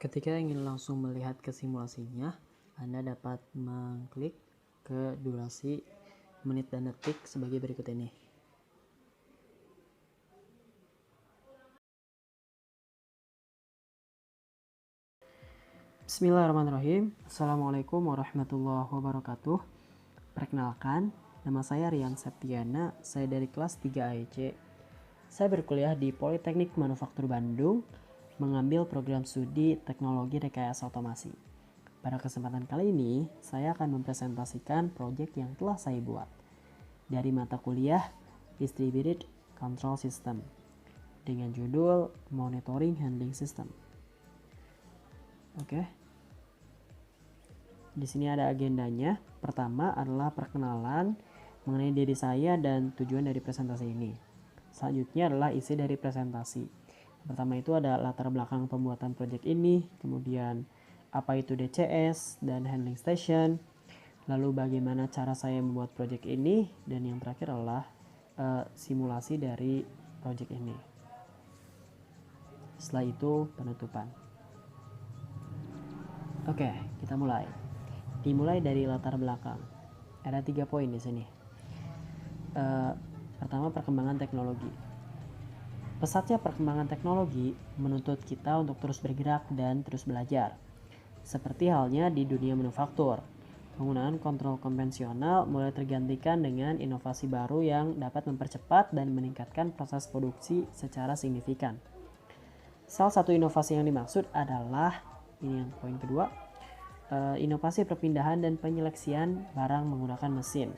Ketika ingin langsung melihat ke simulasinya, Anda dapat mengklik ke durasi menit dan detik sebagai berikut ini. Bismillahirrahmanirrahim. Assalamualaikum warahmatullahi wabarakatuh. Perkenalkan, nama saya Rian Septiana, saya dari kelas 3 AEC. Saya berkuliah di Politeknik Manufaktur Bandung, mengambil program studi Teknologi Rekayasa Otomasi. Pada kesempatan kali ini, saya akan mempresentasikan proyek yang telah saya buat dari mata kuliah Distributed Control System dengan judul Monitoring Handling System. Oke. Di sini ada agendanya. Pertama adalah perkenalan mengenai diri saya dan tujuan dari presentasi ini. Selanjutnya adalah isi dari presentasi. Pertama itu ada latar belakang pembuatan proyek ini, kemudian apa itu DCS dan handling station, lalu bagaimana cara saya membuat proyek ini, dan yang terakhir adalah simulasi dari proyek ini. Setelah itu penutupan. Oke, kita mulai. Dimulai dari latar belakang. Ada 3 poin di sini. Pertama, perkembangan teknologi. Pesatnya perkembangan teknologi menuntut kita untuk terus bergerak dan terus belajar. Seperti halnya di dunia manufaktur, penggunaan kontrol konvensional mulai tergantikan dengan inovasi baru yang dapat mempercepat dan meningkatkan proses produksi secara signifikan. Salah satu inovasi yang dimaksud adalah, ini yang poin kedua, inovasi perpindahan dan penyeleksian barang menggunakan mesin.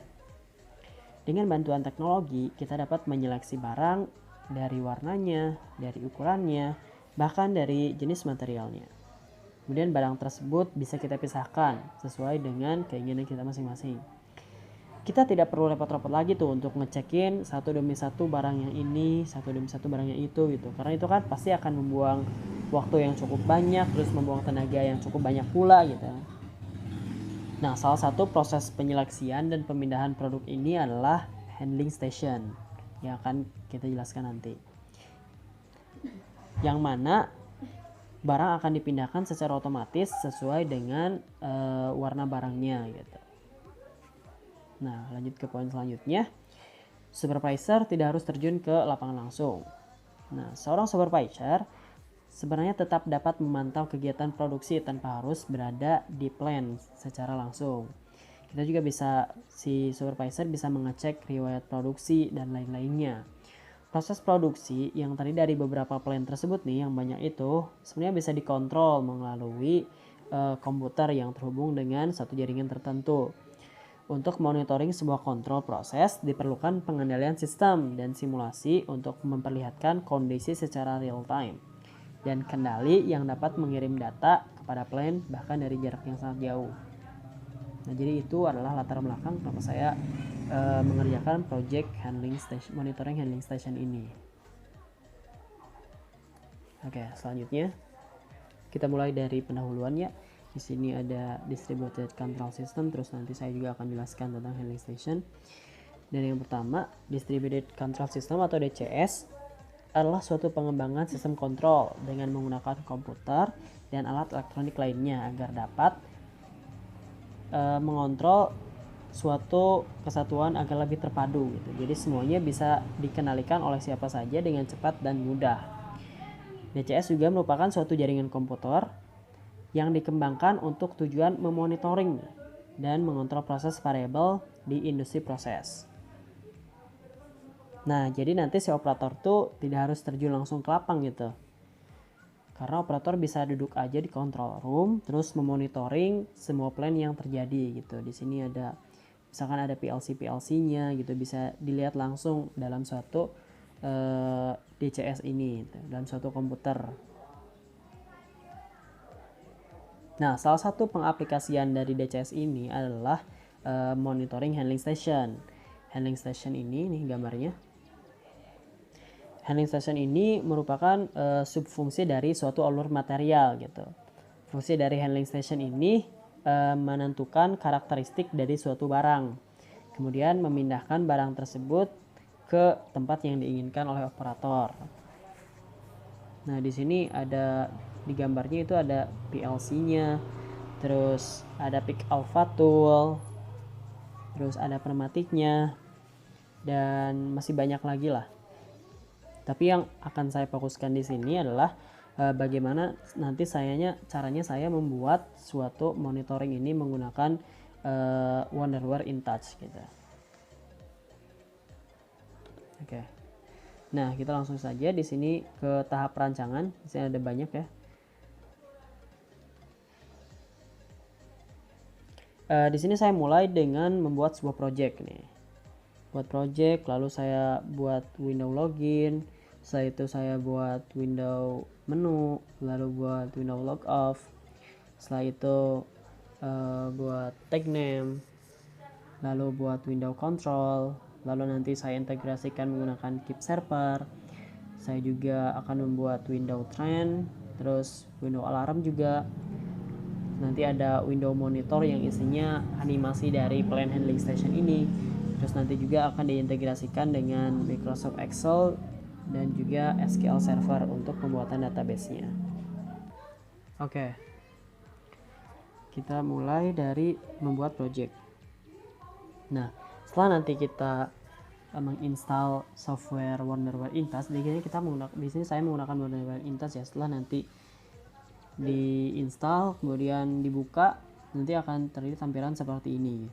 Dengan bantuan teknologi, kita dapat menyeleksi barang dari warnanya, dari ukurannya, bahkan dari jenis materialnya. Kemudian barang tersebut bisa kita pisahkan sesuai dengan keinginan kita masing-masing. Kita tidak perlu repot-repot lagi tuh untuk ngecekin satu demi satu barang yang ini, satu demi satu barang yang itu gitu. Karena itu kan pasti akan membuang waktu yang cukup banyak, terus membuang tenaga yang cukup banyak pula gitu. Nah, salah satu proses penyeleksian dan pemindahan produk ini adalah handling station yang akan kita jelaskan nanti. Yang mana barang akan dipindahkan secara otomatis sesuai dengan warna barangnya gitu. Nah, lanjut ke poin selanjutnya. Supervisor tidak harus terjun ke lapangan langsung. Nah, seorang supervisor sebenarnya tetap dapat memantau kegiatan produksi tanpa harus berada di plant secara langsung. Kita juga bisa, si supervisor bisa mengecek riwayat produksi dan lain-lainnya. Proses produksi yang tadi dari beberapa plant tersebut nih, yang banyak itu sebenarnya bisa dikontrol melalui komputer yang terhubung dengan satu jaringan tertentu. Untuk monitoring sebuah kontrol proses diperlukan pengendalian sistem dan simulasi untuk memperlihatkan kondisi secara real time dan kendali yang dapat mengirim data kepada plant bahkan dari jarak yang sangat jauh. Nah, jadi itu adalah latar belakang kenapa saya mengerjakan project handling station, monitoring handling station ini. Oke, selanjutnya kita mulai dari pendahuluannya. Di sini ada distributed control system, terus nanti saya juga akan jelaskan tentang handling station. Dan yang pertama, distributed control system atau DCS adalah suatu pengembangan sistem kontrol dengan menggunakan komputer dan alat elektronik lainnya agar dapat mengontrol suatu kesatuan agar lebih terpadu gitu. Jadi semuanya bisa dikendalikan oleh siapa saja dengan cepat dan mudah. DCS juga merupakan suatu jaringan komputer yang dikembangkan untuk tujuan memonitoring dan mengontrol proses variabel di industri proses. Nah, jadi nanti si operator tuh tidak harus terjun langsung ke lapang gitu. Karena operator bisa duduk aja di control room terus memonitoring semua plan yang terjadi gitu. Di sini ada misalkan ada PLC-nya gitu, bisa dilihat langsung dalam suatu DCS ini gitu, dalam suatu komputer. Nah, salah satu pengaplikasian dari DCS ini adalah monitoring handling station. Handling station ini nih gambarnya. Handling station ini merupakan subfungsi dari suatu alur material gitu. Fungsi dari handling station ini menentukan karakteristik dari suatu barang. Kemudian memindahkan barang tersebut ke tempat yang diinginkan oleh operator. Nah, di sini ada di gambarnya itu ada PLC-nya, terus ada pick alpha tool, terus ada pneumatiknya, dan masih banyak lagi lah. Tapi yang akan saya fokuskan di sini adalah bagaimana nanti caranya saya membuat suatu monitoring ini menggunakan Wonderware InTouch gitu. Oke. Nah, kita langsung saja di sini ke tahap perancangan. Di sini ada banyak ya. Di sini saya mulai dengan membuat sebuah project nih. Buat project, lalu saya buat window login, setelah itu saya buat window menu, lalu buat window log off, setelah itu buat tag name, lalu buat window control, lalu nanti saya integrasikan menggunakan keep server. Saya juga akan membuat window trend, terus window alarm juga. Nanti ada window monitor yang isinya animasi dari plan handling station ini. Terus nanti juga akan diintegrasikan dengan Microsoft Excel dan juga SQL Server untuk pembuatan database-nya. Oke. Kita mulai dari membuat project. Nah, setelah nanti kita menginstal software Wonderware InTouch, di sini saya menggunakan Wonderware InTouch ya. Setelah nanti diinstal kemudian dibuka, nanti akan terlihat tampilan seperti ini.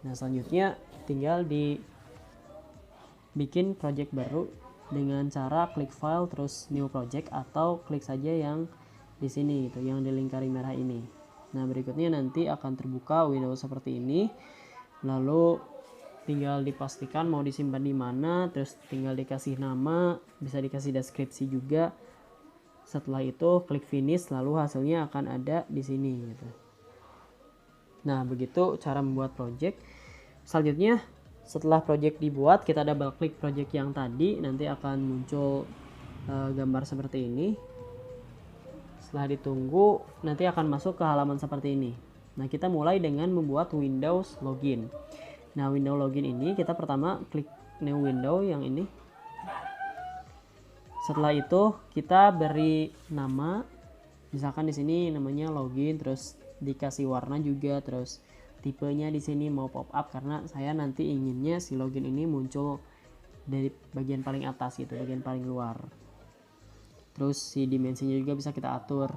Nah, selanjutnya tinggal bikin project baru dengan cara klik file terus new project, atau klik saja yang di sini gitu, yang di lingkaran merah ini. Nah, berikutnya nanti akan terbuka window seperti ini. Lalu tinggal dipastikan mau disimpan di mana, terus tinggal dikasih nama, bisa dikasih deskripsi juga. Setelah itu klik finish, lalu hasilnya akan ada di sini gitu. Nah, begitu cara membuat project. Selanjutnya setelah project dibuat, kita double klik project yang tadi, nanti akan muncul gambar seperti ini. Setelah ditunggu, nanti akan masuk ke halaman seperti ini. Nah, kita mulai dengan membuat Windows login. Nah, window login ini kita pertama klik new window yang ini. Setelah itu kita beri nama, misalkan di sini namanya login, terus dikasih warna juga, terus tipenya di sini mau pop up karena saya nanti inginnya si login ini muncul dari bagian paling atas gitu, bagian paling luar. Terus si dimensinya juga bisa kita atur.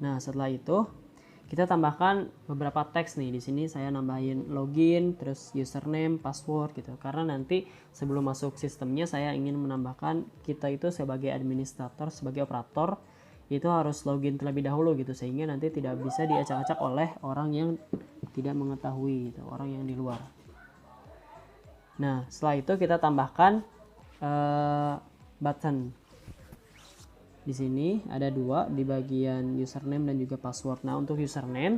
Nah, setelah itu kita tambahkan beberapa teks nih. Di sini saya nambahin login, terus username, password gitu. Karena nanti sebelum masuk sistemnya saya ingin menambahkan kita itu sebagai administrator, sebagai operator itu harus login terlebih dahulu gitu, sehingga nanti tidak bisa diacak-acak oleh orang yang tidak mengetahui gitu, orang yang di luar. Nah, setelah itu kita tambahkan button. Di sini ada dua di bagian username dan juga password. Nah, untuk username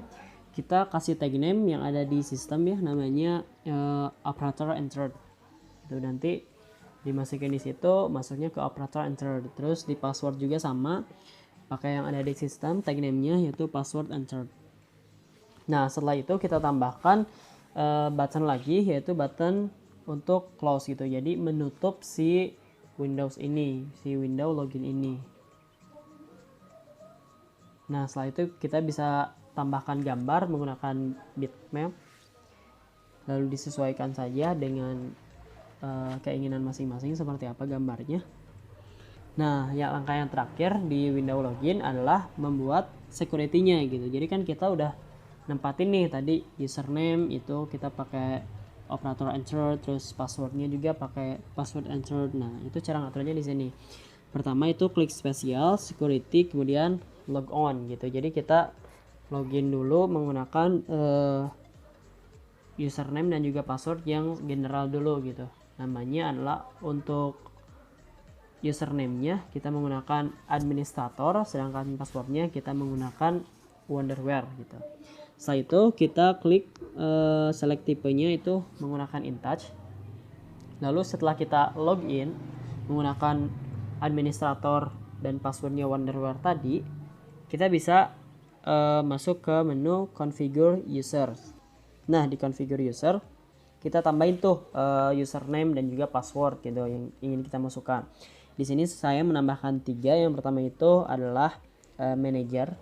kita kasih tag name yang ada di sistem ya, namanya operator entered. Itu nanti dimasukin di situ, masuknya ke operator entered. Terus di password juga sama, pakai yang ada di sistem tag name-nya yaitu password entered. Nah, setelah itu kita tambahkan button lagi, yaitu button untuk close gitu. Jadi menutup si Windows ini, si window login ini. Nah, setelah itu kita bisa tambahkan gambar menggunakan bitmap, lalu disesuaikan saja dengan keinginan masing-masing seperti apa gambarnya. Nah, langkah yang terakhir di window login adalah membuat security-nya gitu. Jadi kan kita udah nempatin nih tadi username itu kita pakai operator enter, terus passwordnya juga pakai password enter. Nah, itu cara ngaturnya di sini. Pertama itu klik spesial security, kemudian log on gitu. Jadi kita login dulu menggunakan username dan juga password yang general dulu gitu. Namanya adalah untuk username-nya kita menggunakan administrator, sedangkan passwordnya kita menggunakan Wonderware gitu. Setelah itu kita klik select tipenya itu menggunakan InTouch. Lalu setelah kita login menggunakan administrator dan passwordnya Wonderware tadi, kita bisa masuk ke menu configure user. Nah, di configure user kita tambahin tuh username dan juga password gitu yang ingin kita masukkan. Di sini saya menambahkan 3. Yang pertama itu adalah manager.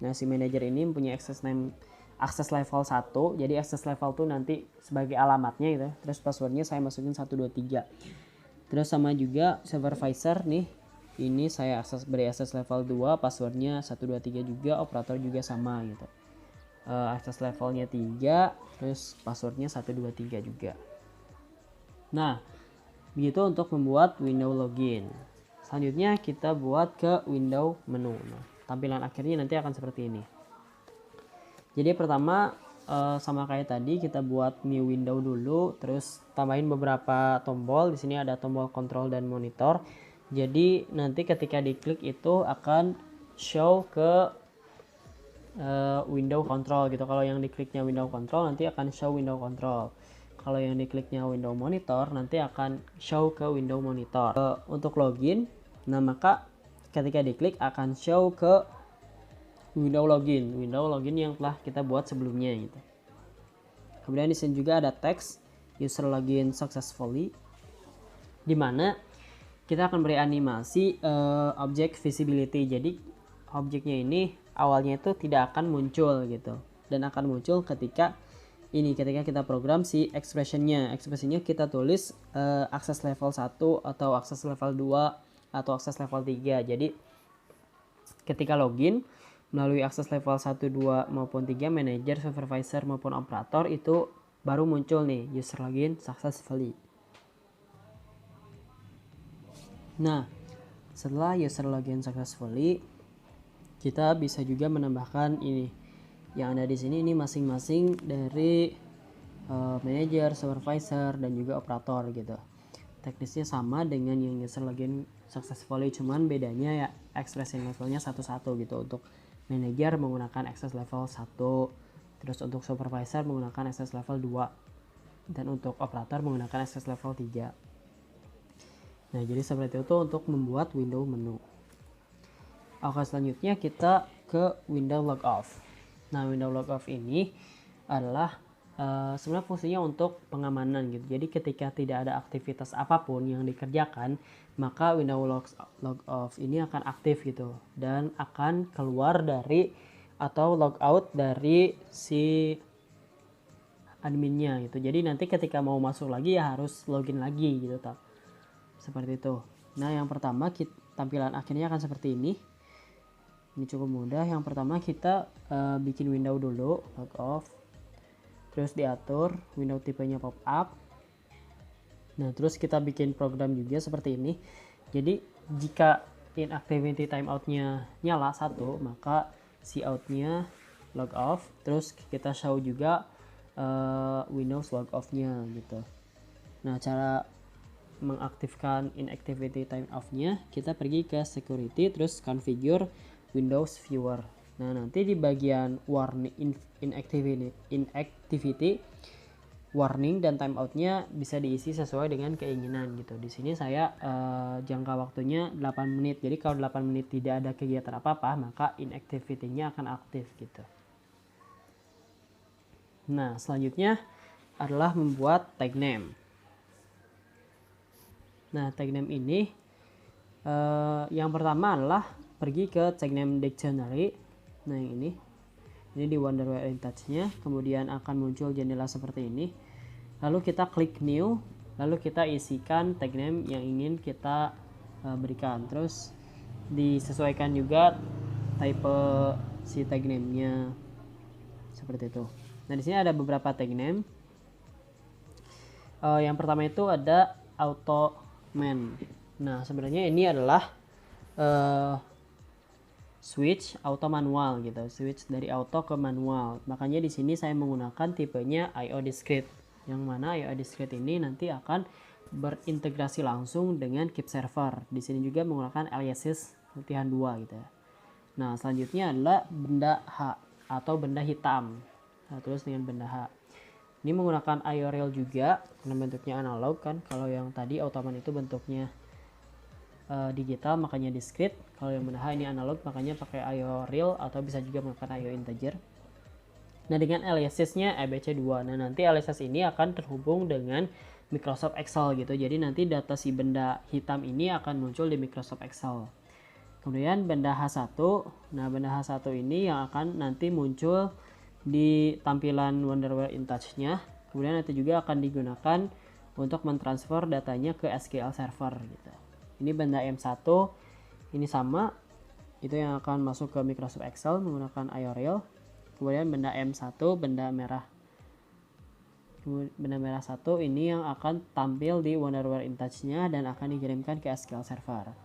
Nah, si manager ini punya akses level 1. Jadi akses level tuh nanti sebagai alamatnya gitu. Terus passwordnya saya masukin 123. Terus sama juga supervisor nih. Ini saya beri akses level 2, passwordnya 123 juga, operator juga sama gitu. Akses levelnya 3, terus passwordnya 123 juga. Nah, begitu untuk membuat window login. Selanjutnya kita buat ke window menu. Nah, tampilan akhirnya nanti akan seperti ini. Jadi pertama sama kayak tadi, kita buat new window dulu, terus tambahin beberapa tombol. Di sini ada tombol control dan monitor. Jadi nanti ketika diklik itu akan show ke window control gitu. Kalau yang dikliknya window control nanti akan show window control. Kalau yang dikliknya window monitor nanti akan show ke window monitor. Untuk login, nah maka ketika diklik akan show ke window login yang telah kita buat sebelumnya gitu. Kemudian di sini juga ada teks user login successfully, di mana kita akan beri animasi object visibility. Jadi objeknya ini awalnya itu tidak akan muncul gitu, dan akan muncul ketika kita program si expressionnya kita tulis akses level 1 atau akses level 2 atau akses level 3. Jadi ketika login melalui akses level 1, 2 maupun 3, manager, supervisor maupun operator, itu baru muncul nih user login successfully. Nah, setelah user login successfully, kita bisa juga menambahkan ini yang ada di sini. Ini masing-masing dari manager, supervisor, dan juga operator gitu. Teknisnya sama dengan yang user login successfully, cuman bedanya ya expression levelnya satu-satu gitu. Untuk manager menggunakan access level 1, terus untuk supervisor menggunakan access level 2, dan untuk operator menggunakan access level 3. Nah, jadi seperti itu untuk membuat window menu. Oke, selanjutnya kita ke window logoff. Nah, window logoff ini adalah sebenarnya fungsinya untuk pengamanan gitu. Jadi ketika tidak ada aktivitas apapun yang dikerjakan, maka window logoff ini akan aktif gitu, dan akan keluar dari atau logout dari si adminnya gitu. Jadi nanti ketika mau masuk lagi ya harus login lagi gitu, seperti itu. Nah, yang pertama tampilan akhirnya akan seperti ini. Ini cukup mudah. Yang pertama kita bikin window dulu, logoff. Terus diatur window tipenya pop up. Nah, terus kita bikin program juga seperti ini. Jadi jika inactivity timeoutnya nyala 1, maka cout-nya logoff. Terus kita show juga Windows logoff-nya gitu. Nah, cara mengaktifkan inactivity timeout-nya, kita pergi ke security, terus configure Windows viewer. Nah, nanti di bagian warning inactivity warning dan timeoutnya bisa diisi sesuai dengan keinginan gitu. Di sini saya jangka waktunya 8 menit. Jadi kalau 8 menit tidak ada kegiatan apa-apa, maka inactivity-nya akan aktif gitu. Nah, selanjutnya adalah membuat tag name. Nah, tag name ini yang pertama adalah pergi ke tag name dictionary. Nah, yang ini di Wonderware in Touch-nya, kemudian akan muncul jendela seperti ini. Lalu kita klik new, lalu kita isikan tag name yang ingin kita berikan. Terus disesuaikan juga type si tag name-nya seperti itu. Nah, di sini ada beberapa tag name. Yang pertama itu ada auto man. Nah, sebenarnya ini adalah switch auto manual gitu, switch dari auto ke manual. Makanya di sini saya menggunakan tipenya IO discrete, yang mana IO discrete ini nanti akan berintegrasi langsung dengan keep server. Di sini juga menggunakan aliases latihan 2 gitu ya. Nah, selanjutnya adalah benda H atau benda hitam. Nah, terus dengan benda H ini menggunakan IO rail juga karena bentuknya analog kan. Kalau yang tadi automan itu bentuknya digital, makanya discrete. Kalau yang benda H ini analog, makanya pakai IO real atau bisa juga menggunakan IO integer. Nah, dengan aliasesnya EBC2. Nah, nanti aliases ini akan terhubung dengan Microsoft Excel gitu. Jadi nanti data si benda hitam ini akan muncul di Microsoft Excel. Kemudian benda H1, nah benda H1 ini yang akan nanti muncul di tampilan Wonderware InTouch-nya. Kemudian nanti juga akan digunakan untuk mentransfer datanya ke SQL Server gitu. Ini benda M1, ini sama, itu yang akan masuk ke Microsoft Excel menggunakan IOREL. Kemudian benda M1, benda merah 1 ini yang akan tampil di Wonderware InTouch-nya dan akan dikirimkan ke SQL Server.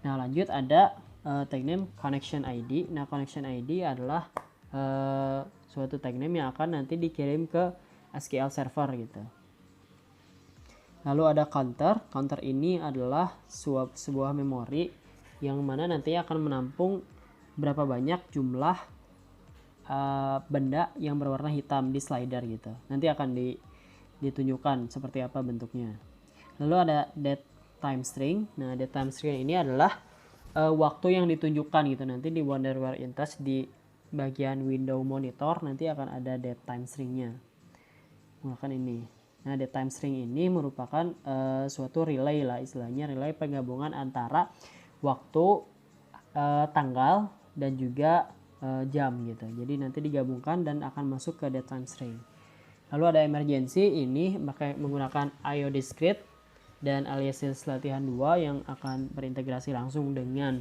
Nah lanjut ada tag name connection ID. Nah connection ID adalah suatu tag name yang akan nanti dikirim ke SQL Server gitu. Lalu ada counter. Counter ini adalah sebuah memori yang mana nanti akan menampung berapa banyak jumlah benda yang berwarna hitam di slider gitu. Nanti akan ditunjukkan seperti apa bentuknya. Lalu ada date time string. Nah, date time string ini adalah waktu yang ditunjukkan gitu. Nanti di Wonderware InTouch di bagian window monitor nanti akan ada date time stringnya. Menggunakan ini. Nah, date time string ini merupakan suatu relay lah istilahnya, relay penggabungan antara waktu, tanggal dan juga jam gitu. Jadi nanti digabungkan dan akan masuk ke date time string. Lalu ada emergency, ini menggunakan IO discrete dan aliases latihan 2 yang akan berintegrasi langsung dengan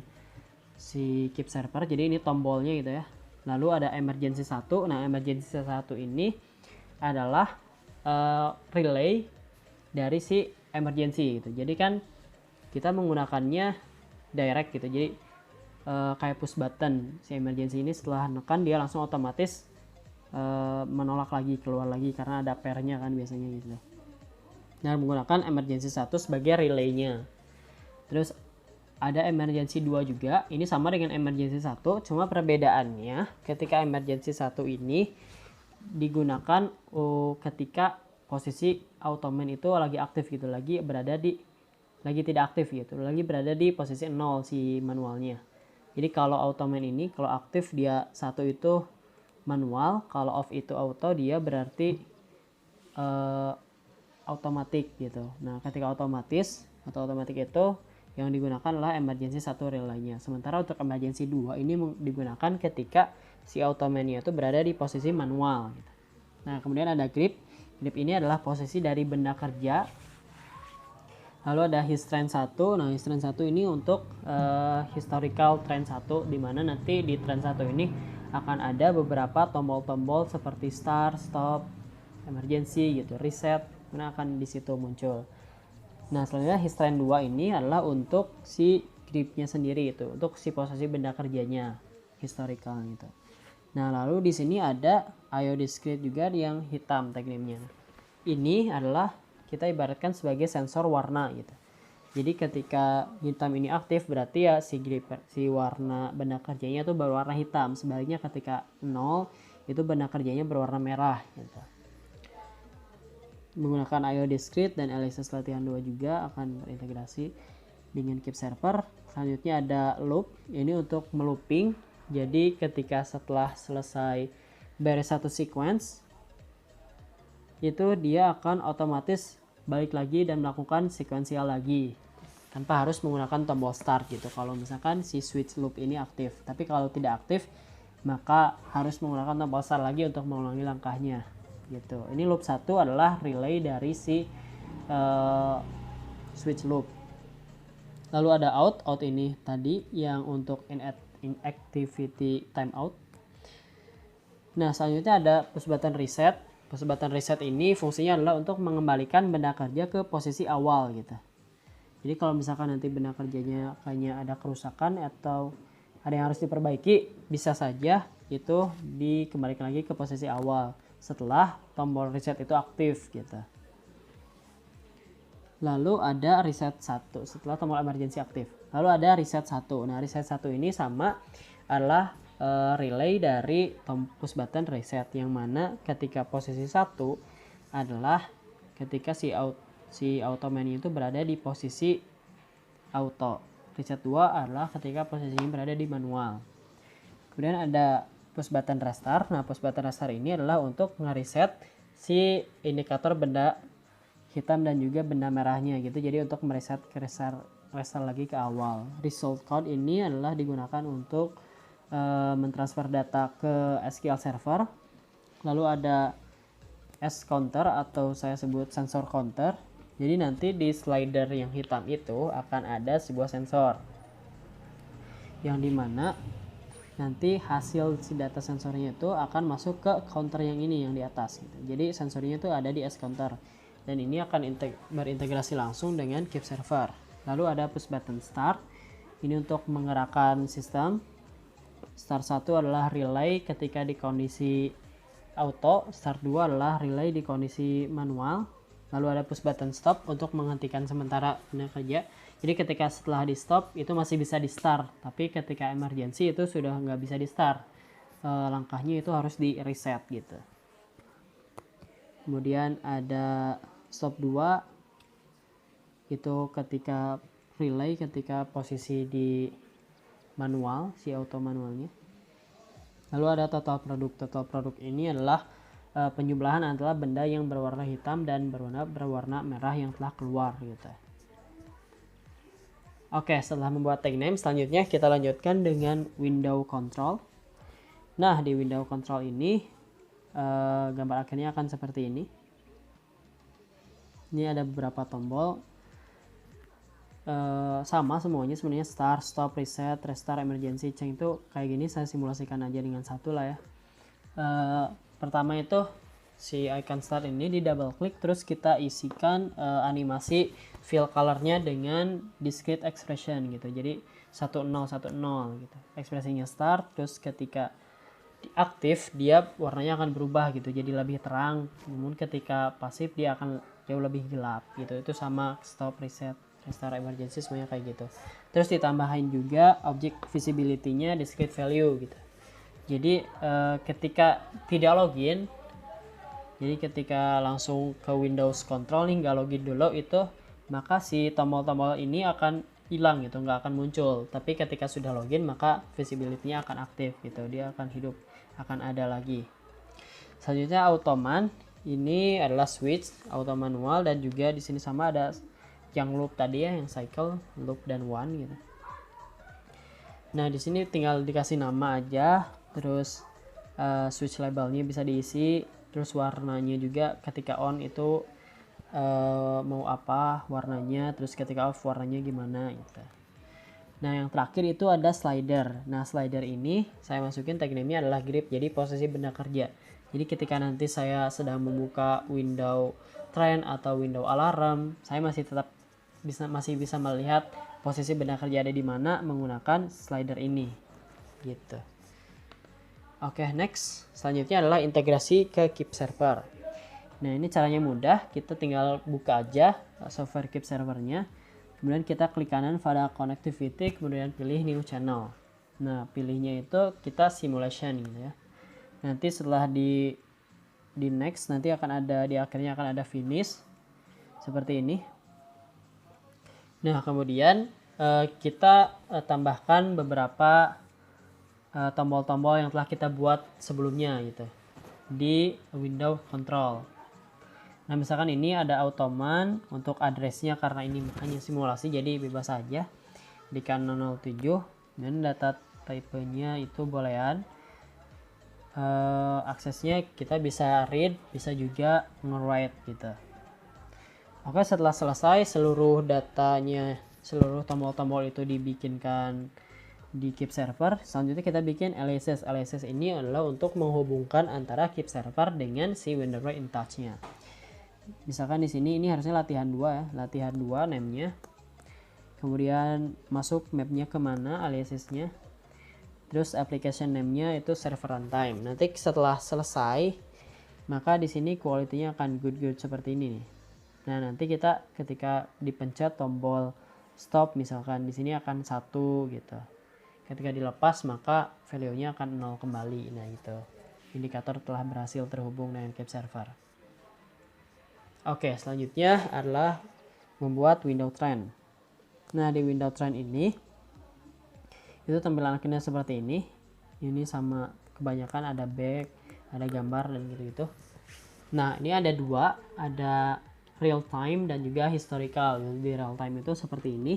si keep server. Jadi ini tombolnya gitu ya. Lalu ada emergency 1. Nah, emergency 1 ini adalah relay dari si emergency gitu. Jadi kan kita menggunakannya direct gitu. Jadi kayak push button. Si emergency ini setelah nekan dia langsung otomatis menolak lagi, keluar lagi karena ada pairnya kan biasanya gitu. Nah, menggunakan emergency 1 sebagai relaynya. Terus ada emergency 2 juga. Ini sama dengan emergency 1, cuma perbedaannya ketika emergency 1 ini digunakan ketika posisi automan itu lagi aktif gitu, lagi tidak aktif gitu, lagi berada di posisi 0 si manualnya. Jadi kalau automan ini kalau aktif dia 1 itu manual, kalau off itu auto, dia berarti otomatis gitu. Nah, ketika otomatis atau otomatis itu yang digunakan adalah emergency 1 relaynya. Sementara untuk emergency 2 ini digunakan ketika si automan-nya itu berada di posisi manual gitu. Nah, kemudian ada grip. Grip ini adalah posisi dari benda kerja. Lalu ada histrend 1. Nah, histrend 1 ini untuk historical trend 1, di mana nanti di trend 1 ini akan ada beberapa tombol-tombol seperti start, stop, emergency gitu, reset, mana akan di situ muncul. Nah, selanjutnya histrend 2 ini adalah untuk si gripnya sendiri itu, untuk si posisi benda kerjanya, historical gitu. Nah, lalu di sini ada IO discrete juga yang hitam tag name-nya. Ini adalah kita ibaratkan sebagai sensor warna gitu. Jadi ketika hitam ini aktif berarti ya si warna benda kerjanya itu berwarna hitam. Sebaliknya ketika 0 itu benda kerjanya berwarna merah gitu. Menggunakan IO discrete dan aliases latihan 2 juga akan berintegrasi dengan keep server. Selanjutnya ada loop, ini untuk melooping. Jadi ketika setelah selesai beres satu sequence itu dia akan otomatis balik lagi dan melakukan sekuensial lagi tanpa harus menggunakan tombol start gitu kalau misalkan si switch loop ini aktif. Tapi kalau tidak aktif maka harus menggunakan tombol start lagi untuk mengulangi langkahnya gitu. Ini loop 1 adalah relay dari si switch loop. Lalu ada out ini tadi yang untuk inactivity timeout. Nah, selanjutnya ada push button reset. Push button reset ini fungsinya adalah untuk mengembalikan benda kerja ke posisi awal gitu. Jadi kalau misalkan nanti benda kerjanya kayaknya ada kerusakan atau ada yang harus diperbaiki, bisa saja itu dikembalikan lagi ke posisi awal setelah tombol reset itu aktif gitu. Lalu ada reset 1 setelah tombol emergency aktif. Lalu ada reset 1. Nah, reset 1 ini sama adalah relay dari push button reset, yang mana ketika posisi 1 adalah ketika si automan itu berada di posisi auto. Reset 2 adalah ketika posisinya berada di manual. Kemudian ada push button restart. Nah, push button restart ini adalah untuk nge-reset si indikator benda hitam dan juga benda merahnya gitu. Jadi untuk mereset restart lagi ke awal. Result code ini adalah digunakan untuk mentransfer data ke SQL Server. Lalu ada S counter atau saya sebut sensor counter. Jadi nanti di slider yang hitam itu akan ada sebuah sensor yang dimana nanti hasil si data sensornya itu akan masuk ke counter yang ini yang di atas gitu. Jadi sensornya itu ada di S counter dan ini akan berintegrasi langsung dengan keep server. Lalu ada push button start, ini untuk menggerakkan sistem. Start 1 adalah relay ketika di kondisi auto, start 2 adalah relay di kondisi manual. Lalu ada push button stop untuk menghentikan sementara kerja. Jadi ketika setelah di stop itu masih bisa di start, tapi ketika emergency itu sudah nggak bisa di start. Langkahnya itu harus di reset gitu. Kemudian ada stop 2 itu ketika relay ketika posisi di manual, si auto manualnya. Lalu ada total produk ini adalah penjumlahan antara benda yang berwarna hitam dan berwarna merah yang telah keluar gitu. Oke, setelah membuat tag name, selanjutnya kita lanjutkan dengan window control. Nah, di window control ini gambar akhirnya akan seperti ini. Ini ada beberapa tombol. Sama semuanya sebenarnya, start, stop, reset, restart, emergency, change itu kayak gini. Saya simulasikan aja dengan satu lah ya. Pertama itu si icon start ini di double klik, terus kita isikan animasi fill colornya dengan discrete expression gitu. Jadi 1010 gitu. Ekspresinya start, terus ketika aktif dia warnanya akan berubah gitu, jadi lebih terang. Namun ketika pasif dia akan jauh lebih gelap gitu. Itu sama stop, reset, restart, emergency semuanya kayak gitu. Terus ditambahin juga object visibility-nya discrete value gitu. Jadi ketika tidak login, jadi ketika langsung ke Windows Control nih, nggak login dulu itu, maka si tombol-tombol ini akan hilang gitu, nggak akan muncul. Tapi ketika sudah login maka visibility-nya akan aktif gitu, dia akan hidup, akan ada lagi. Selanjutnya automan, ini adalah switch auto manual dan juga di sini sama ada yang loop tadi ya, yang cycle, loop dan one gitu. Nah di sini tinggal dikasih nama aja, terus switch labelnya bisa diisi, terus warnanya juga ketika on itu mau apa warnanya, terus ketika off warnanya gimana gitu. Nah yang terakhir itu ada slider. Nah slider ini saya masukin tag name-nya adalah grip, jadi posisi benda kerja. Jadi ketika nanti saya sedang membuka window trend atau window alarm, saya masih bisa melihat posisi benda kerja ada di mana menggunakan slider ini gitu. Oke, next selanjutnya adalah integrasi ke keep server. Nah ini caranya mudah, kita tinggal buka aja software keep servernya, kemudian kita klik kanan pada connectivity, kemudian pilih new channel. Nah pilihnya itu kita simulation gitu ya. Nanti setelah di next nanti akan ada, di akhirnya akan ada finish seperti ini. Nah kemudian kita tambahkan beberapa tombol-tombol yang telah kita buat sebelumnya gitu di window control. Nah misalkan ini ada automan untuk addressnya, karena ini hanya simulasi jadi bebas saja di 007, dan data type-nya itu boolean. Aksesnya kita bisa read, bisa juga nge-write gitu. Oke, setelah selesai seluruh datanya, seluruh tombol-tombol itu dibikinkan di keep server, selanjutnya kita bikin aliases. Aliases ini adalah untuk menghubungkan antara keep server dengan si window in touch-nya. Misalkan di sini ini harusnya latihan 2 ya, latihan 2 name-nya. Kemudian masuk map-nya kemana aliasesnya. Terus application name-nya itu server runtime. Nanti setelah selesai, maka di sini quality-nya akan good seperti ini nih. Nah, nanti kita ketika dipencet tombol stop misalkan di sini akan 1 gitu. Ketika dilepas maka value-nya akan 0 kembali. Nah, itu indikator telah berhasil terhubung dengan keep server. Oke, selanjutnya adalah membuat window trend. Nah, di window trend ini itu tampilan akhirnya seperti ini. Ini sama kebanyakan ada back, ada gambar dan gitu-gitu. Nah, ini ada dua, ada real time dan juga historical. Di real time itu seperti ini.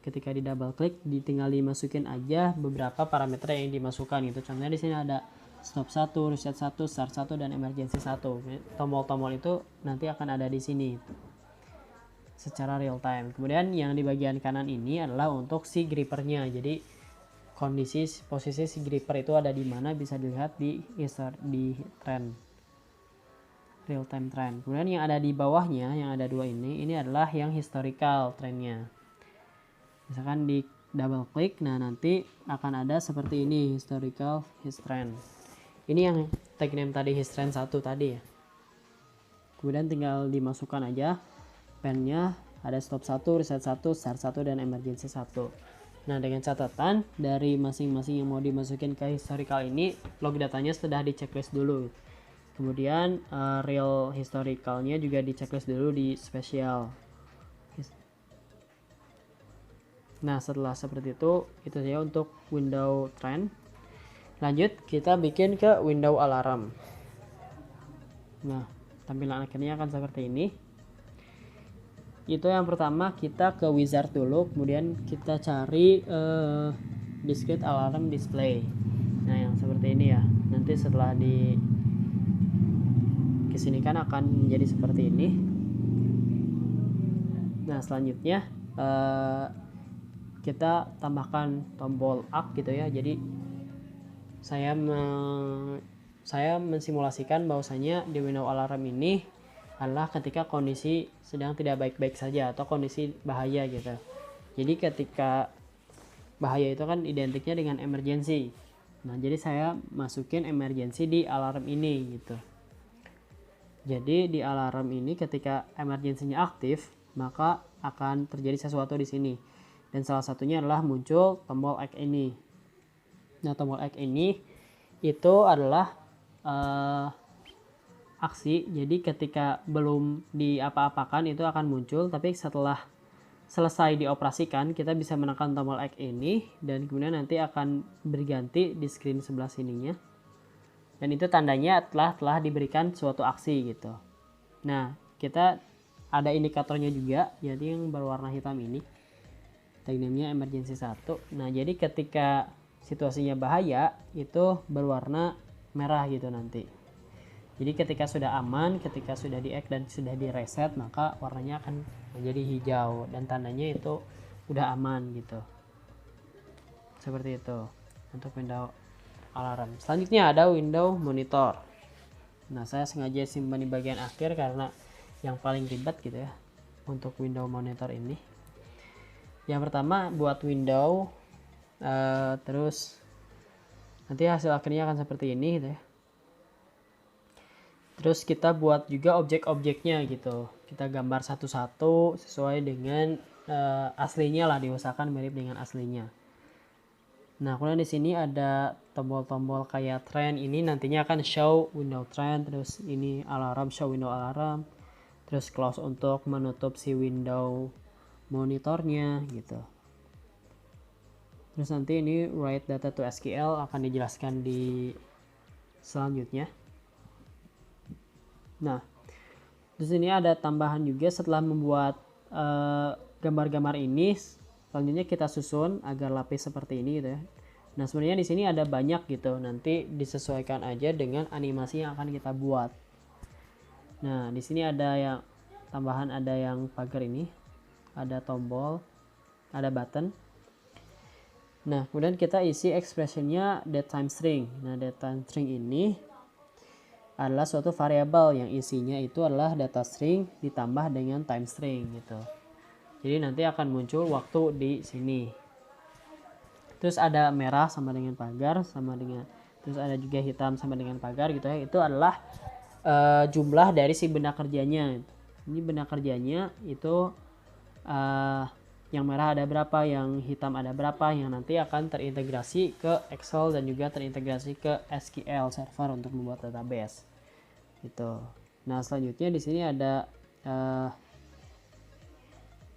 Ketika di double klik, tinggal dimasukin aja beberapa parameter yang dimasukkan gitu. Contohnya di sini ada stop 1, reset 1, start 1, dan emergency 1. Tombol-tombol itu nanti akan ada di sini secara real time. Kemudian yang di bagian kanan ini adalah untuk si grippernya. Jadi posisi si gripper itu ada di mana bisa dilihat di trend, real time trend. Kemudian yang ada di bawahnya, yang ada dua ini adalah yang historical trendnya. Misalkan di double klik, nah nanti akan ada seperti ini, historical trend. Ini yang tag name tadi, trend 1 tadi ya. Kemudian tinggal dimasukkan aja pennya, ada stop 1, reset 1, start 1, dan emergency 1. Nah, dengan catatan dari masing-masing yang mau dimasukin ke historical ini, log datanya sudah di checklist dulu. Kemudian real historicalnya juga di checklist dulu di special. Nah, setelah seperti itu saja untuk window trend. Lanjut, kita bikin ke window alarm. Nah, tampilan akhirnya akan seperti ini. Itu yang pertama, kita ke wizard dulu, kemudian kita cari discrete alarm display. Nah, yang seperti ini ya. Nanti setelah di kesini kan akan menjadi seperti ini. Nah, selanjutnya kita tambahkan tombol up gitu ya. Jadi saya mensimulasikan bahwasanya di window alarm ini adalah ketika kondisi sedang tidak baik-baik saja atau kondisi bahaya gitu. Jadi ketika bahaya itu kan identiknya dengan emergency. Nah, jadi saya masukin emergency di alarm ini gitu. Jadi di alarm ini ketika emergensinya aktif, maka akan terjadi sesuatu di sini. Dan salah satunya adalah muncul tombol X ini. Nah, tombol X ini itu adalah aksi. Jadi ketika belum diapa-apakan itu akan muncul, tapi setelah selesai dioperasikan kita bisa menekan tombol X ini dan kemudian nanti akan berganti di screen sebelah sininya. Dan itu tandanya telah diberikan suatu aksi gitu. Nah, kita ada indikatornya juga, jadi yang berwarna hitam ini. Tag name-nya emergency 1. Nah, jadi ketika situasinya bahaya itu berwarna merah gitu nanti. Jadi ketika sudah aman, ketika sudah di-X dan sudah di-reset, maka warnanya akan menjadi hijau dan tandanya itu udah aman gitu. Seperti itu untuk window alarm. Selanjutnya ada window monitor. Nah, saya sengaja simpan di bagian akhir karena yang paling ribet gitu ya untuk window monitor ini. Yang pertama buat window, terus nanti hasil akhirnya akan seperti ini gitu ya. Terus kita buat juga objek-objeknya gitu. Kita gambar satu-satu sesuai dengan aslinya lah, diusahakan mirip dengan aslinya. Nah, kemudian di sini ada tombol-tombol kayak trend, ini nantinya akan show window trend, terus ini alarm, show window alarm, terus close untuk menutup si window monitornya gitu. Terus nanti ini write data to SQL akan dijelaskan di selanjutnya. Nah, di sini ada tambahan juga setelah membuat gambar-gambar ini, selanjutnya kita susun agar lapis seperti ini gitu ya. Nah, sebenarnya di sini ada banyak gitu, nanti disesuaikan aja dengan animasi yang akan kita buat. Nah, di sini ada yang tambahan, ada yang pagar ini, ada tombol, ada button. Nah, kemudian kita isi expressionnya datetime string. Nah, datetime string ini adalah suatu variabel yang isinya itu adalah data string ditambah dengan time string gitu. Jadi nanti akan muncul waktu di sini. Terus ada merah sama dengan pagar sama dengan, terus ada juga hitam sama dengan pagar gitu ya. Itu adalah jumlah dari si benda kerjanya. Ini benda kerjanya itu yang merah ada berapa, yang hitam ada berapa, yang nanti akan terintegrasi ke Excel dan juga terintegrasi ke SQL server untuk membuat database. Gitu. Nah, selanjutnya di sini ada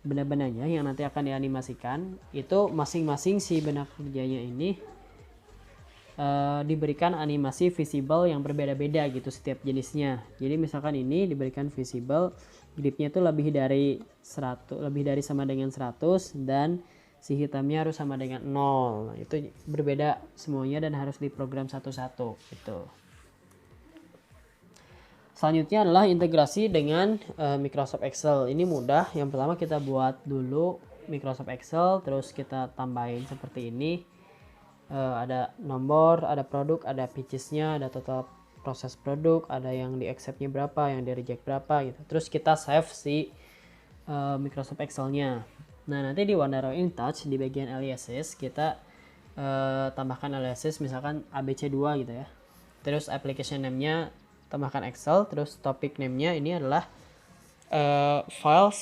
benda-bendanya yang nanti akan dianimasikan. Itu masing-masing si benda kerjanya ini diberikan animasi visible yang berbeda-beda gitu setiap jenisnya. Jadi misalkan ini diberikan visible, gripnya itu lebih dari 100, lebih dari sama dengan 100, dan si hitamnya harus sama dengan 0. Nah, itu berbeda semuanya dan harus diprogram satu-satu gitu. Selanjutnya adalah integrasi dengan Microsoft Excel. Ini mudah. Yang pertama kita buat dulu Microsoft Excel, terus kita tambahin seperti ini. Ada nomor, ada produk, ada pitches-nya, ada total proses produk, ada yang di accept-nya berapa, yang di reject berapa gitu. Terus kita save si Microsoft Excel-nya. Nah, nanti di OneDrive InTouch di bagian aliases kita tambahkan aliases misalkan ABC2 gitu ya. Terus application name-nya tambahkan Excel, terus topic name-nya ini adalah file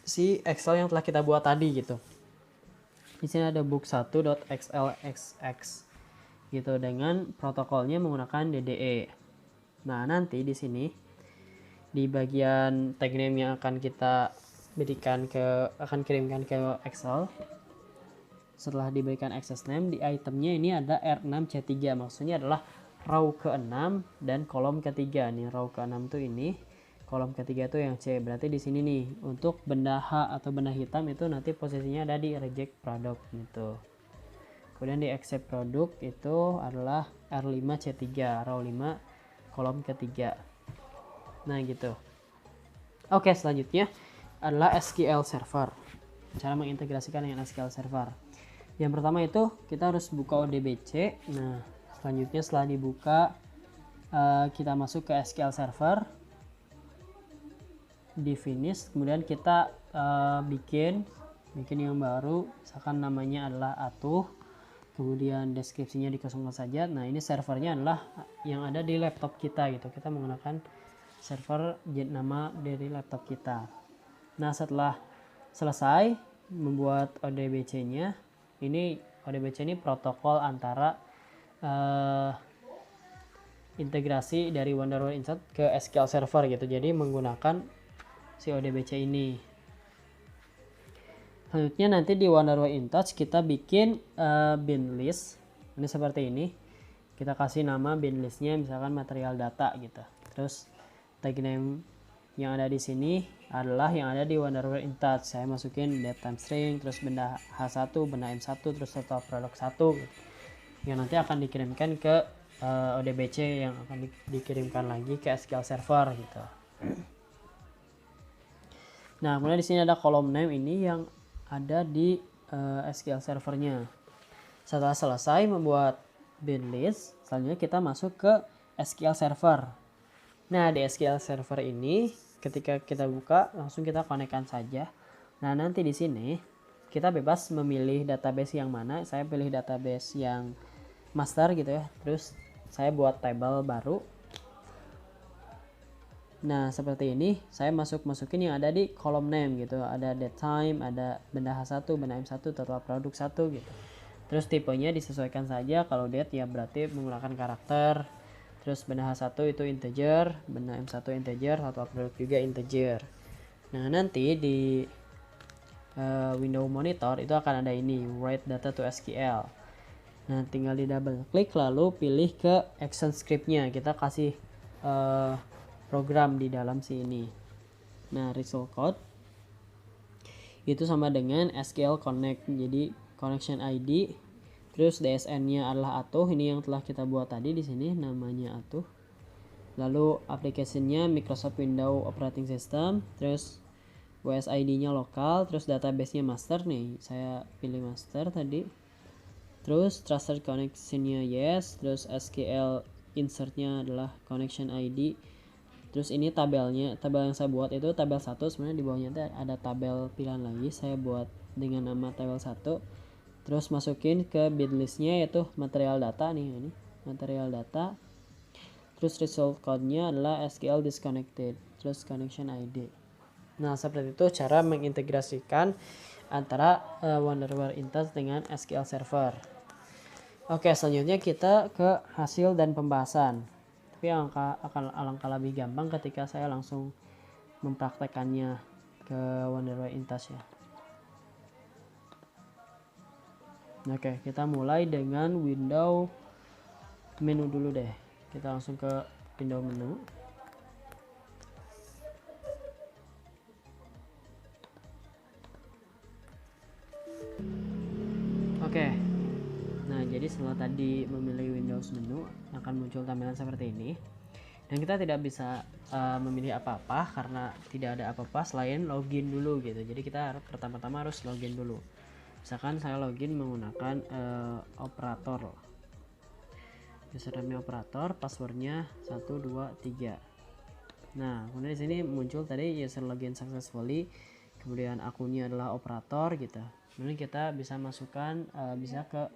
si Excel yang telah kita buat tadi gitu. Di sini ada book1.xlxx gitu dengan protokolnya menggunakan DDE. Nah, nanti di sini di bagian tag name yang akan kita kirimkan ke Excel, setelah diberikan access name, di itemnya ini ada R6C3, maksudnya adalah row ke-6 dan kolom ketiga. Nih row ke-6 tuh ini, kolom ketiga tuh yang C. Berarti di sini nih untuk benda H atau benda hitam itu nanti posisinya ada di reject product gitu. Kemudian di accept product itu adalah R5C3, row 5 kolom ketiga. Nah gitu. Oke, selanjutnya adalah SQL Server. Cara mengintegrasikan dengan SQL Server. Yang pertama itu kita harus buka ODBC. Nah, selanjutnya setelah dibuka kita masuk ke SQL Server, di finish, kemudian kita bikin yang baru, misalkan namanya adalah atuh, kemudian deskripsinya dikosongkan saja. Nah, ini servernya adalah yang ada di laptop kita gitu. Kita menggunakan server nama dari laptop kita. Nah, setelah selesai membuat ODBC-nya, ini ODBC ini protokol antara integrasi dari Wonderware Insight ke SQL Server gitu. Jadi menggunakan si ODBC ini. Selanjutnya nanti di Wonderware InTouch kita bikin bin list. Ini seperti ini. Kita kasih nama bin listnya misalkan material data gitu. Terus tag name yang ada di sini adalah yang ada di Wonderware InTouch. Saya masukin date time string, terus benda H1, benda M1, terus total produk 1 gitu. Yang nanti akan dikirimkan ke ODBC yang akan dikirimkan lagi ke SQL Server gitu. Nah, kemudian di sini ada kolom name ini yang ada di SQL Servernya. Setelah selesai membuat bin list, selanjutnya kita masuk ke SQL Server. Nah, di SQL Server ini ketika kita buka langsung kita konekkan saja. Nah, nanti di sini kita bebas memilih database yang mana. Saya pilih database yang master gitu ya. Terus saya buat table baru. Nah, seperti ini saya masukin yang ada di kolom name gitu. Ada date time, ada benda H1, benda M1, total produk 1 gitu. Terus tipenya disesuaikan saja. Kalau date ya berarti menggunakan karakter. Terus benda H1 itu integer, benda M1 integer, total produk juga integer. Nah, nanti di window monitor itu akan ada ini, write data to SQL. Nah, tinggal di double klik lalu pilih ke action scriptnya. Kita kasih program di dalam sini. Nah, result code itu sama dengan SQL Connect. Jadi connection ID, terus DSN-nya adalah atuh. Ini yang telah kita buat tadi di sini namanya atuh. Lalu application-nya Microsoft Windows Operating System, terus WSID-nya lokal, terus database-nya master nih. Saya pilih master tadi. Terus trusted connection-nya yes, terus SQL insert-nya adalah connection ID. Terus ini tabel yang saya buat itu tabel 1, sebenarnya di bawahnya ada tabel pilihan lagi. Saya buat dengan nama tabel 1. Terus masukin ke bin listnya yaitu material data nih, ini material data. Terus result code-nya adalah SQL disconnected, terus connection ID. Nah, seperti itu cara mengintegrasikan antara Wonderware InTouch dengan SQL Server. Oke, selanjutnya kita ke hasil dan pembahasan. Tapi akan alangkah lebih gampang ketika saya langsung mempraktekannya ke Wonderware InTouch ya. Oke, kita mulai dengan window menu dulu deh. Kita langsung ke window menu. Oke. Nah, jadi setelah tadi memilih Windows menu akan muncul tampilan seperti ini. Dan kita tidak bisa memilih apa-apa karena tidak ada apa-apa selain login dulu gitu. Jadi kita pertama-tama harus login dulu. Misalkan saya login menggunakan operator. Username operator, passwordnya 123. Nah, kemudian di sini muncul tadi user login successfully, kemudian akunnya adalah operator gitu. Kemudian kita bisa masukkan bisa ke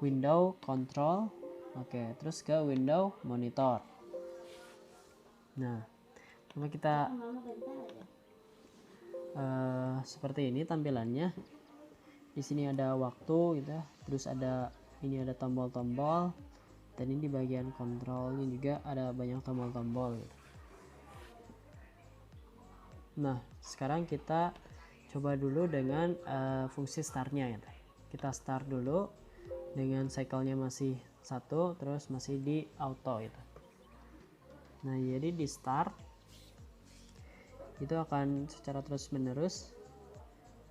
window control, oke, terus ke window monitor. Nah, kalau kita seperti ini tampilannya. Di sini ada waktu gitu, terus ada ini ada tombol-tombol, dan ini di bagian kontrolnya juga ada banyak tombol-tombol gitu. Nah, sekarang kita coba dulu dengan fungsi startnya ya. Kita start dulu dengan cycle-nya masih 1, terus masih di auto itu. Nah, jadi di start itu akan secara terus menerus.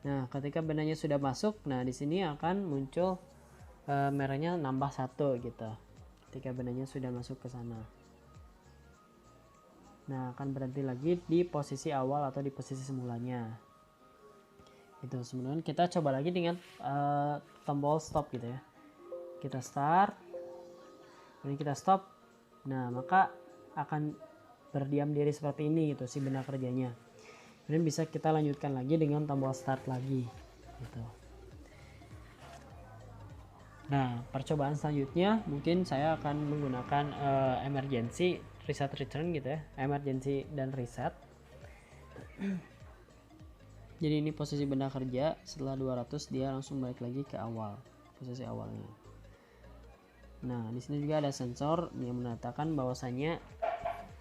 Nah, ketika benahnya sudah masuk, nah di sini akan muncul merahnya nambah 1 gitu. Ketika benahnya sudah masuk ke sana. Nah, akan berhenti lagi di posisi awal atau di posisi semulanya. Itu sebenarnya kita coba lagi dengan tombol stop gitu ya. Kita start, kemudian kita stop. Nah, maka akan berdiam diri seperti ini gitu si benah kerjanya. Kemudian bisa kita lanjutkan lagi dengan tombol start lagi gitu. Nah, percobaan selanjutnya mungkin saya akan menggunakan emergency reset return gitu ya, emergency dan reset. Jadi ini posisi benda kerja, setelah 200 dia langsung balik lagi ke awal, posisi awalnya. Nah, di sini juga ada sensor yang menandakan bahwasanya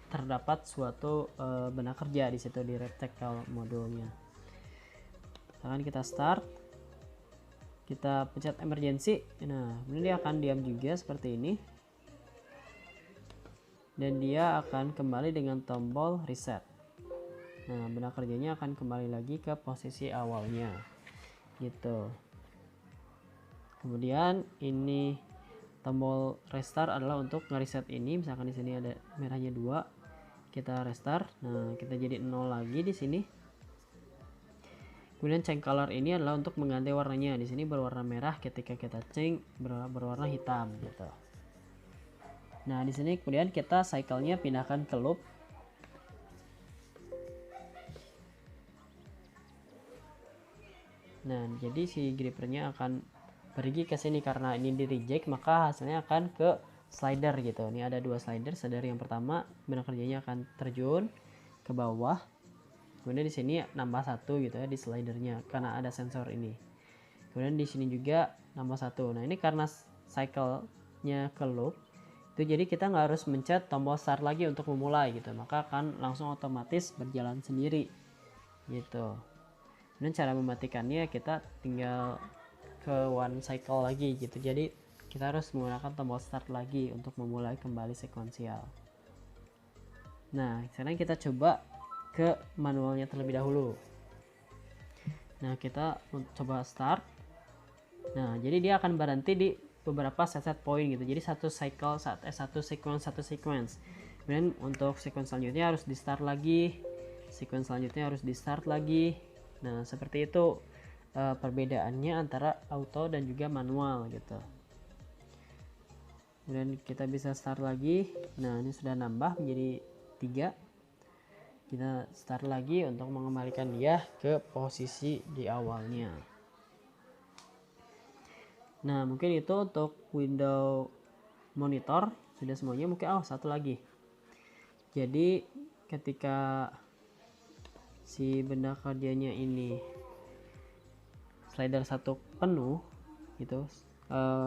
terdapat suatu benda kerja di situ di receptacle modulnya. Misalkan kita start, kita pencet emergency, nah ini dia akan diam juga seperti ini, dan dia akan kembali dengan tombol reset. Nah, benda kerjanya akan kembali lagi ke posisi awalnya gitu. Kemudian ini tombol restart adalah untuk ngereset ini. Misalkan di sini ada merahnya 2, kita restart. Nah, kita jadi 0 lagi di sini. Kemudian change color ini adalah untuk mengganti warnanya. Di sini berwarna merah, ketika kita change berwarna hitam gitu. Nah, di sini kemudian kita cycle-nya pindahkan ke loop. Nah, jadi si grippernya akan pergi ke sini karena ini di reject, maka hasilnya akan ke slider gitu. Ini ada 2 slider. Slider yang pertama benda kerjanya akan terjun ke bawah. Kemudian di sini nambah 1 gitu ya di slidernya karena ada sensor ini. Kemudian di sini juga nambah 1. Nah, ini karena cycle-nya ke loop, itu jadi kita nggak harus mencet tombol start lagi untuk memulai gitu, maka akan langsung otomatis berjalan sendiri gitu. Dan cara mematikannya kita tinggal ke one cycle lagi gitu. Jadi kita harus menggunakan tombol start lagi untuk memulai kembali sekuensial. Nah, sekarang kita coba ke manualnya terlebih dahulu. Nah, kita coba start. Nah, jadi dia akan berhenti di beberapa set point gitu. Jadi satu cycle, satu sequence. Kemudian untuk sequence selanjutnya harus di start lagi. Sequence selanjutnya harus di start lagi. Nah, seperti itu perbedaannya antara auto dan juga manual gitu. Kemudian kita bisa start lagi. Nah, ini sudah nambah menjadi 3. Kita start lagi untuk mengembalikan dia ke posisi di awalnya. Nah, mungkin itu untuk window monitor sudah semuanya. Mungkin satu lagi. Jadi ketika si benda kerjanya ini slider 1 penuh gitu,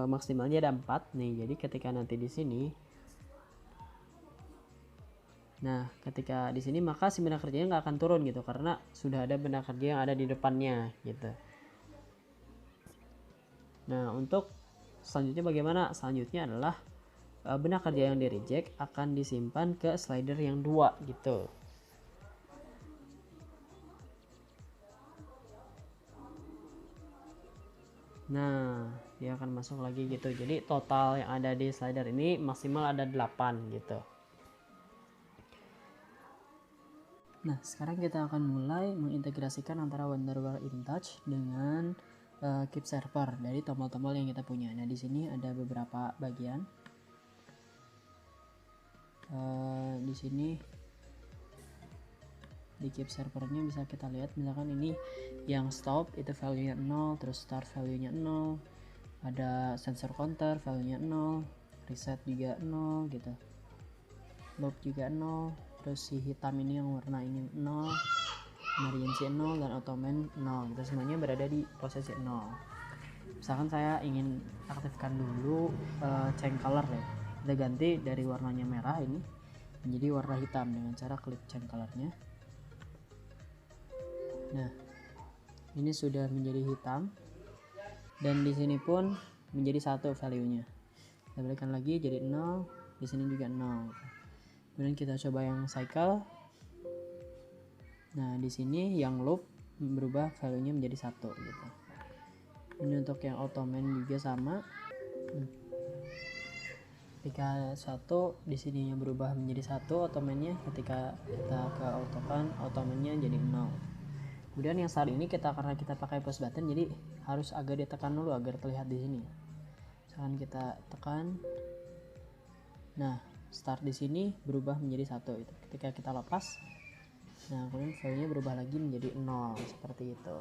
maksimalnya ada 4 nih. Jadi ketika nanti di sini, nah ketika di sini maka si benda kerjanya nggak akan turun gitu karena sudah ada benda kerja yang ada di depannya gitu. Nah, untuk selanjutnya bagaimana? Selanjutnya adalah benang kerja yang di reject akan disimpan ke slider yang 2 gitu. Nah, dia akan masuk lagi gitu. Jadi total yang ada di slider ini maksimal ada 8 gitu. Nah, sekarang kita akan mulai mengintegrasikan antara Wonderware InTouch dengan Keep Server dari tombol-tombol yang kita punya. Nah, di sini ada beberapa bagian. Di sini di Keep servernya bisa kita lihat, misalkan ini yang stop itu value nya 0, terus start value nya 0, ada sensor counter value nya 0, reset juga 0 gitu, loop juga 0, terus si hitam ini yang warna ini 0, emergency 0, dan automatic 0 gitu, semuanya berada di posisi 0. Misalkan saya ingin aktifkan dulu change color ya, kita ganti dari warnanya merah ini menjadi warna hitam dengan cara klik change colornya. Nah, ini sudah menjadi hitam dan di sini pun menjadi 1 value-nya. Kita balikan lagi jadi 0, di sini juga 0. Kemudian kita coba yang cycle. Nah, di sini yang loop berubah value-nya menjadi 1 gitu. Ini untuk yang automatic juga sama. Ketika 1 di sininya berubah menjadi 1 automaticnya, ketika kita ke automaticnya jadi 0. Kemudian yang saat ini karena kita pakai push button, jadi harus agak ditekan dulu agar terlihat di sini. Misalkan kita tekan, nah start di sini berubah menjadi 1 itu. Ketika kita lepas, nah kemudian value-nya berubah lagi menjadi 0 seperti itu.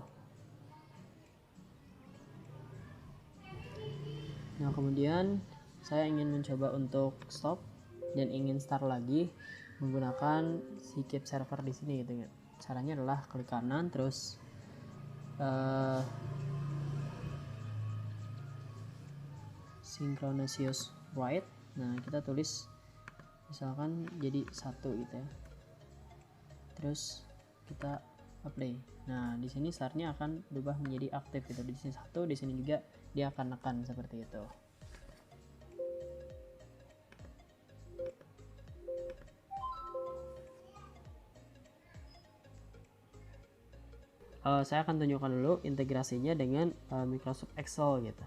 Nah kemudian saya ingin mencoba untuk stop dan ingin start lagi menggunakan si Keep Server di sini gitu ya. Caranya adalah klik kanan terus synchronous right. Nah kita tulis misalkan jadi 1 gitu ya, terus kita apply. Nah di sini startnya akan berubah menjadi aktif gitu, di sini 1, di sini juga dia akan nekan seperti itu. Saya akan tunjukkan dulu integrasinya dengan Microsoft Excel gitu.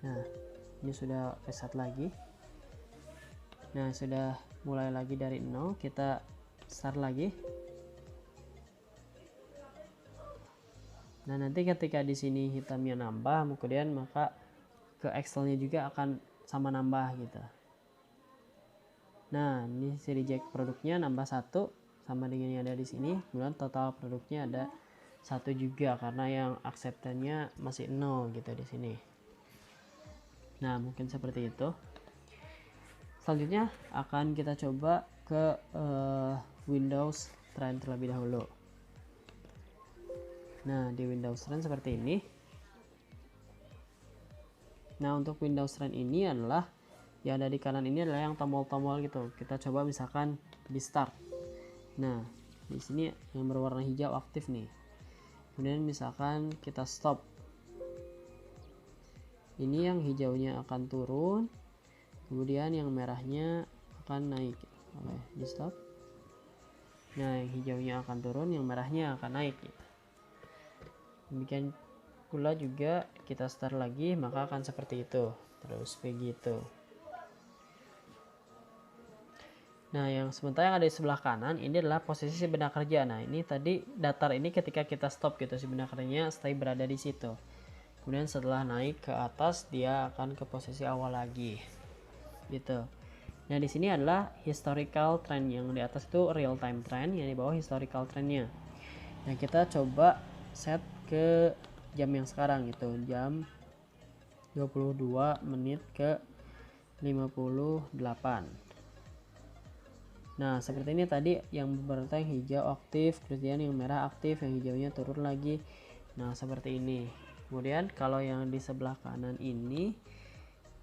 Nah ini sudah reset lagi. Nah sudah mulai lagi dari 0, kita start lagi. Nah nanti ketika di sini hitamnya nambah, kemudian maka ke Excelnya juga akan sama nambah gitu. Nah ini si reject produknya nambah 1 sama dengan yang ada di sini, kemudian total produknya ada 1 juga karena yang acceptance-nya masih 0 gitu di sini. Nah mungkin seperti itu. Selanjutnya akan kita coba ke Windows Trend terlebih dahulu. Nah di Windows Trend seperti ini. Nah untuk Windows Trend ini adalah yang ada di kanan ini adalah yang tombol-tombol gitu. Kita coba misalkan di start. Nah di sini yang berwarna hijau aktif nih. Kemudian misalkan kita stop, ini yang hijaunya akan turun, kemudian yang merahnya akan naik. Oke, di stop. Nah yang hijaunya akan turun, yang merahnya akan naik gitu. Demikian pula juga kita start lagi, maka akan seperti itu terus begitu. Nah yang sementara yang ada di sebelah kanan ini adalah posisi benda kerja. Nah ini tadi datar ini ketika kita stop gitu, si benda kerjanya stay berada di situ. Kemudian setelah naik ke atas dia akan ke posisi awal lagi gitu. Nah di sini adalah historical trend, yang di atas itu real time trend, yang di bawah historical trendnya. Nah kita coba set ke jam yang sekarang gitu, jam 22 menit ke 58. Nah seperti ini tadi, yang berwarna hijau aktif, kemudian yang merah aktif, yang hijaunya turun lagi. Nah seperti ini. Kemudian kalau yang di sebelah kanan ini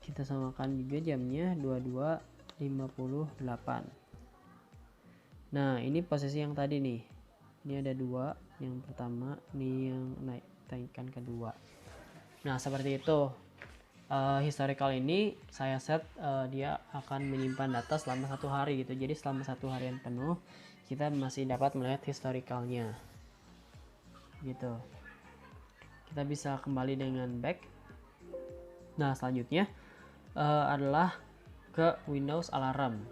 kita samakan juga jamnya 22.58. Nah ini posisi yang tadi nih, ini ada 2, yang pertama ini yang naikkan kedua. Nah seperti itu. historical ini saya set dia akan menyimpan data selama 1 hari gitu. Jadi selama 1 harian penuh kita masih dapat melihat historicalnya gitu. Kita bisa kembali dengan back. Nah selanjutnya adalah ke Windows Alarm.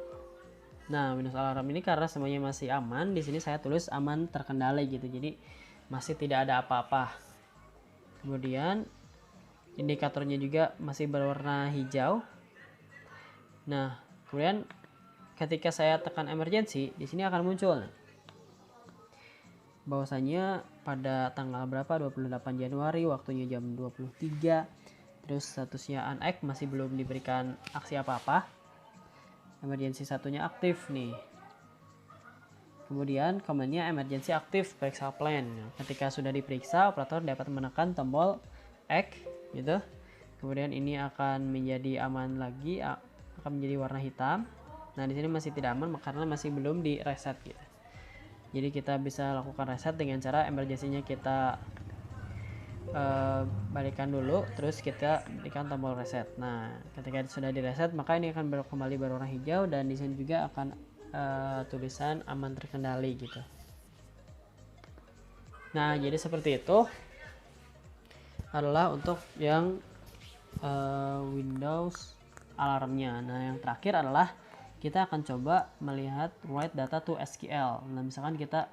Nah Windows Alarm ini karena semuanya masih aman, di sini saya tulis aman terkendali gitu. Jadi masih tidak ada apa-apa. Kemudian indikatornya juga masih berwarna hijau. Nah, kemudian ketika saya tekan emergency, di sini akan muncul bahwasanya pada tanggal berapa 28 Januari waktunya jam 23. Terus statusnya unactive, masih belum diberikan aksi apa-apa. Emergency satunya aktif nih. Kemudian komennya emergency aktif periksa plan. Ketika sudah diperiksa, operator dapat menekan tombol X gitu. Kemudian ini akan menjadi aman lagi, akan menjadi warna hitam. Nah di sini masih tidak aman karena masih belum di reset gitu. Jadi kita bisa lakukan reset dengan cara emergency-nya kita balikan dulu, terus kita berikan tombol reset. Nah ketika sudah di reset maka ini akan kembali berwarna hijau dan di sini juga akan tulisan aman terkendali gitu. Nah jadi seperti itu adalah untuk yang Windows alarmnya. Nah yang terakhir adalah kita akan coba melihat write data to SQL. Nah misalkan kita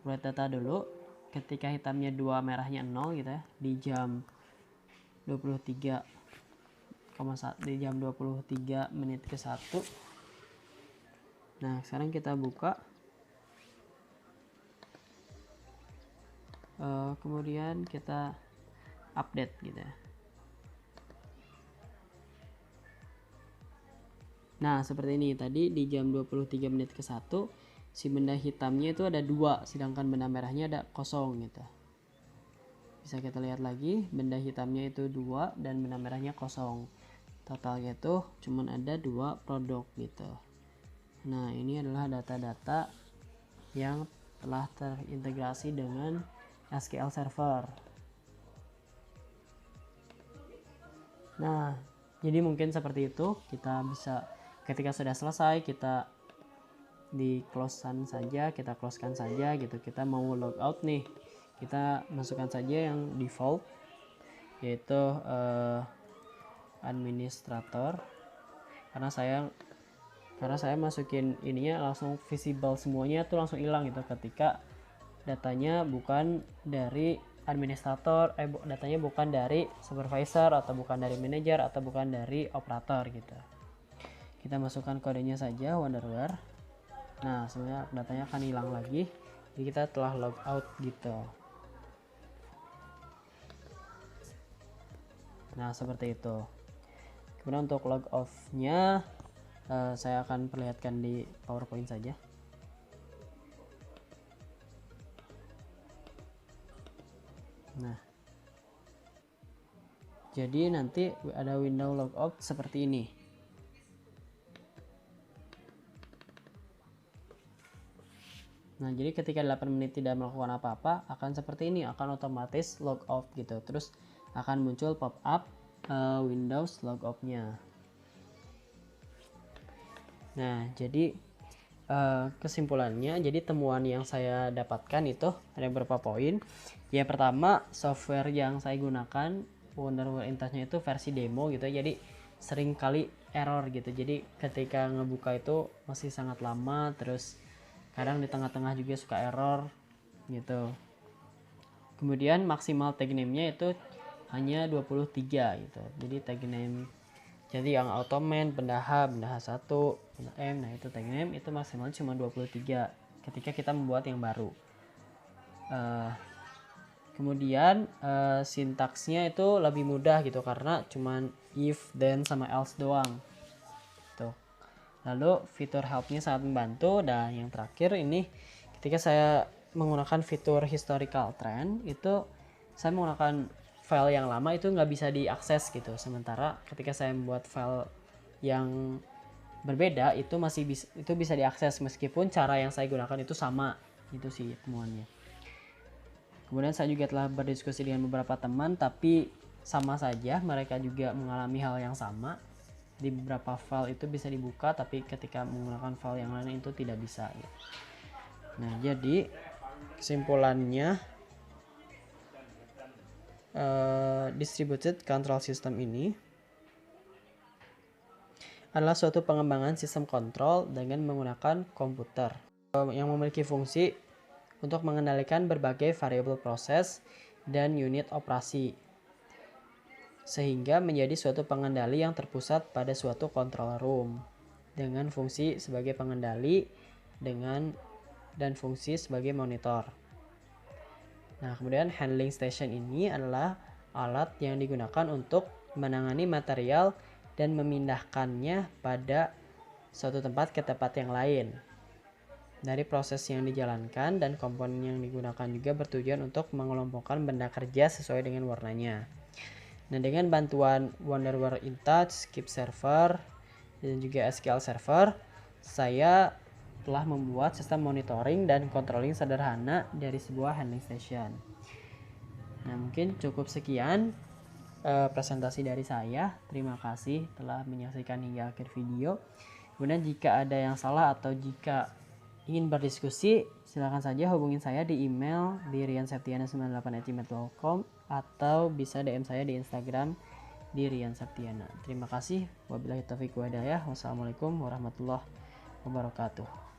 write data dulu, ketika hitamnya 2 merahnya 0 gitu ya, di jam 23 di jam 23 menit ke 1. Nah sekarang kita buka, kemudian kita update gitu ya. Nah seperti ini, tadi di jam 23 menit ke 1 si benda hitamnya itu ada 2, sedangkan benda merahnya ada 0 gitu. Bisa kita lihat lagi, benda hitamnya itu 2 dan benda merahnya 0. Totalnya itu cuman ada 2 produk gitu. Nah ini adalah data-data yang telah terintegrasi dengan SQL Server. Nah jadi mungkin seperti itu, kita bisa ketika sudah selesai kita di closekan saja, kita closekan saja gitu. Kita mau logout nih, kita masukkan saja yang default yaitu administrator, karena saya masukin ininya langsung visible, semuanya tuh langsung hilang gitu ketika datanya bukan dari administrator, datanya bukan dari supervisor atau bukan dari manager atau bukan dari operator gitu. Kita masukkan kodenya saja wonderware. Nah sebenarnya datanya akan hilang lagi, jadi kita telah logout gitu. Nah seperti itu. Kemudian untuk log off nya saya akan perlihatkan di PowerPoint saja. Nah jadi nanti ada window logout seperti ini. Nah jadi ketika 8 menit tidak melakukan apa-apa akan seperti ini, akan otomatis log off gitu. Terus akan muncul pop up Windows log off nya. Nah jadi kesimpulannya, jadi temuan yang saya dapatkan itu ada beberapa poin. Ya pertama, software yang saya gunakan Wonderware InTouch-nya itu versi demo gitu, jadi sering kali error gitu. Jadi ketika ngebuka itu masih sangat lama, terus kadang di tengah-tengah juga suka error gitu. Kemudian maksimal tag name-nya itu hanya 23 gitu. Jadi tag name, jadi yang auto-main, benda H, benda H1, benda M, nah itu tag name itu maksimal cuma 23 ketika kita membuat yang baru. Kemudian sintaksnya itu lebih mudah gitu karena cuman if, then, sama else doang. Tuh. Lalu fitur helpnya sangat membantu. Dan yang terakhir ini, ketika saya menggunakan fitur historical trend itu saya menggunakan file yang lama itu nggak bisa diakses gitu. Sementara ketika saya membuat file yang berbeda itu masih bisa diakses meskipun cara yang saya gunakan itu sama. Itu sih temuannya. Kemudian saya juga telah berdiskusi dengan beberapa teman, tapi sama saja, mereka juga mengalami hal yang sama. Di beberapa file itu bisa dibuka, tapi ketika menggunakan file yang lain itu tidak bisa. Nah, jadi kesimpulannya, distributed control system ini adalah suatu pengembangan sistem kontrol dengan menggunakan komputer yang memiliki fungsi untuk mengendalikan berbagai variabel proses dan unit operasi, sehingga menjadi suatu pengendali yang terpusat pada suatu control room dengan fungsi sebagai pengendali dan fungsi sebagai monitor. Nah, kemudian handling station ini adalah alat yang digunakan untuk menangani material dan memindahkannya pada suatu tempat ke tempat yang lain. Dari proses yang dijalankan dan komponen yang digunakan juga bertujuan untuk mengelompokkan benda kerja sesuai dengan warnanya. Nah, dengan bantuan Wonderware InTouch, Keep Server, dan juga SQL Server, saya telah membuat sistem monitoring dan controlling sederhana dari sebuah handling station. Nah, mungkin cukup sekian presentasi dari saya. Terima kasih telah menyaksikan hingga akhir video. Kemudian jika ada yang salah atau jika ingin berdiskusi, silakan saja hubungin saya di email di rianseptiana98@gmail.com atau bisa DM saya di Instagram di Rian Septiana. Terima kasih. Wabillahi taufiq wa hidayah. Wassalamualaikum warahmatullahi wabarakatuh.